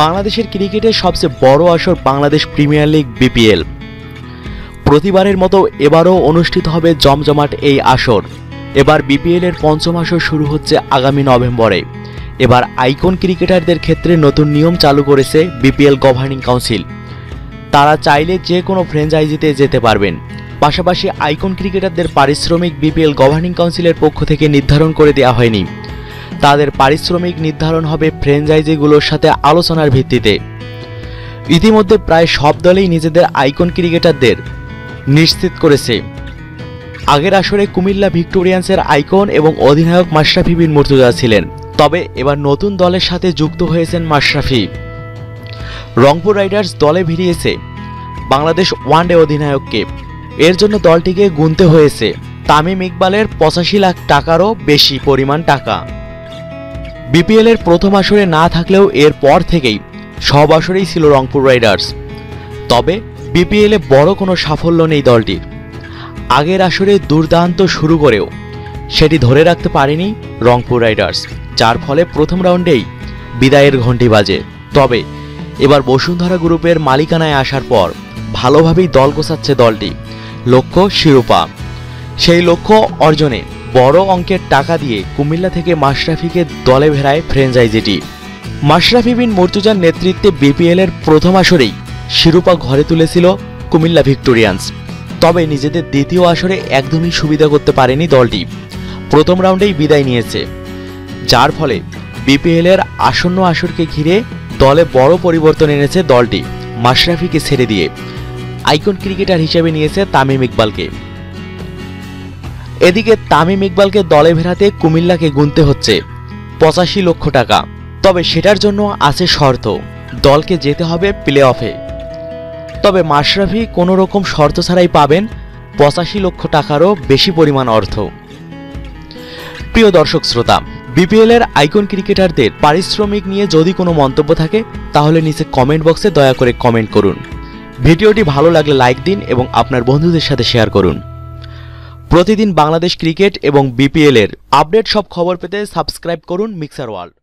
বাংলাদেশের ক্রিকেটের সবচেয়ে বড় আসর বাংলাদেশ প্রিমিয়ার লিগ বিপিএল। প্রতিবারের মতো এবারও অনুষ্ঠিত হবে জমজমাট এই আসর। এবার বিপিএল এর পঞ্চম আসর শুরু হচ্ছে আগামী নভেম্বরে। এবার আইকন ক্রিকেটারদের ক্ষেত্রে নতুন নিয়ম চালু করেছে বিপিএল গভর্নিং কাউন্সিল। তারা চাইলে যে কোনো ফ্র্যাঞ্চাইজিতে যেতে পারবেন। পাশাপাশি আইকন ক্রিকেটারদের পারিশ্রমিক বিপিএল গভর্নিং কাউন্সিলের পক্ষ থেকে নির্ধারণ করে দেওয়া হয়নি। তাদের পারিশ্রমিক নির্ধারণ হবে ফ্র্যাঞ্চাইজিগুলোর সাথে আলোচনার ভিত্তিতে। ইতিমধ্যে প্রায় সব দলেই নিজেদের আইকন ক্রিকেটারদের নিশ্চিত করেছে। আগের আসরে কুমিল্লা ভিক্টোরিয়ান্সের আইকন এবং অধিনায়ক মাশরাফি বিন মুর্তজা ছিলেন, তবে এবার নতুন দলের সাথে যুক্ত হয়েছেন মাশরাফি। রংপুর রাইডার্স দলে ভিড়িয়েছে বাংলাদেশ ওয়ানডে অধিনায়ককে। এর জন্য দলটিকে গুনতে হয়েছে তামিম ইকবালের 85 লাখ টাকারও বেশি পরিমাণ টাকা। বিপিএল এর প্রথম আসরে না থাকলেও এর পর থেকেই সব আসরেই ছিল রংপুর রাইডার্স। তবে বিপিএল এ বড় কোনো সাফল্য নেই দলটির। আগের আসরে দুর্দান্ত শুরু করেও সেটি ধরে রাখতে পারেনি রংপুর রাইডার্স, যার ফলে প্রথম রাউন্ডেই বিদায়ের ঘণ্টি বাজে। তবে এবার বসুন্ধরা গ্রুপের মালিকানায় আসার পর ভালোভাবেই দল গোছাচ্ছে দলটি। লক্ষ্য শিরোপা। সেই লক্ষ্য অর্জনে বড় অঙ্কের টাকা দিয়ে কুমিল্লা থেকে মাশরাফিকে দলে ভেড়ায় ফ্র্যাঞ্চাইজিটি। মাশরাফি বিন মুর্তজার নেতৃত্বে বিপিএল এর প্রথম আসরেই শিরোপা ঘরে তুলেছিল কুমিল্লা ভিক্টোরিয়ান্স। তবে নিজেদের দ্বিতীয় আসরে একদমই সুবিধা করতে পারেনি দলটি। প্রথম রাউন্ডেই বিদায় নিয়েছে, যার ফলে বিপিএল এর আসন্ন আসরকে ঘিরে দলে বড় পরিবর্তন এনেছে দলটি। মাশরাফিকে ছেড়ে দিয়ে আইকন ক্রিকেটার হিসেবে নিয়েছে তামিম ইকবালকে। এদিকে তামিম ইকবালকে দলে ভেড়াতে কুমিল্লাকে গুনতে হচ্ছে 85 লক্ষ টাকা। তবে সেটার জন্য আছে শর্ত, দলকে যেতে হবে প্লে অফে। তবে মাশরাফি কোনো রকম শর্ত ছাড়াই পাবেন 85 লক্ষ টাকারও বেশি পরিমাণ অর্থ। প্রিয় দর্শক শ্রোতা, বিপিএল এর আইকন ক্রিকেটারদের পারিশ্রমিক নিয়ে যদি কোনো মন্তব্য থাকে তাহলে নিচে কমেন্ট বক্সে দয়া করে কমেন্ট করুন। ভিডিওটি ভালো লাগলে লাইক দিন এবং আপনার বন্ধুদের সাথে শেয়ার করুন। প্রতিদিন বাংলাদেশ ক্রিকেট এবং বিপিএল এর আপডেট সব খবর পেতে সাবস্ক্রাইব করুন মিক্সার ওয়ার্ল্ড।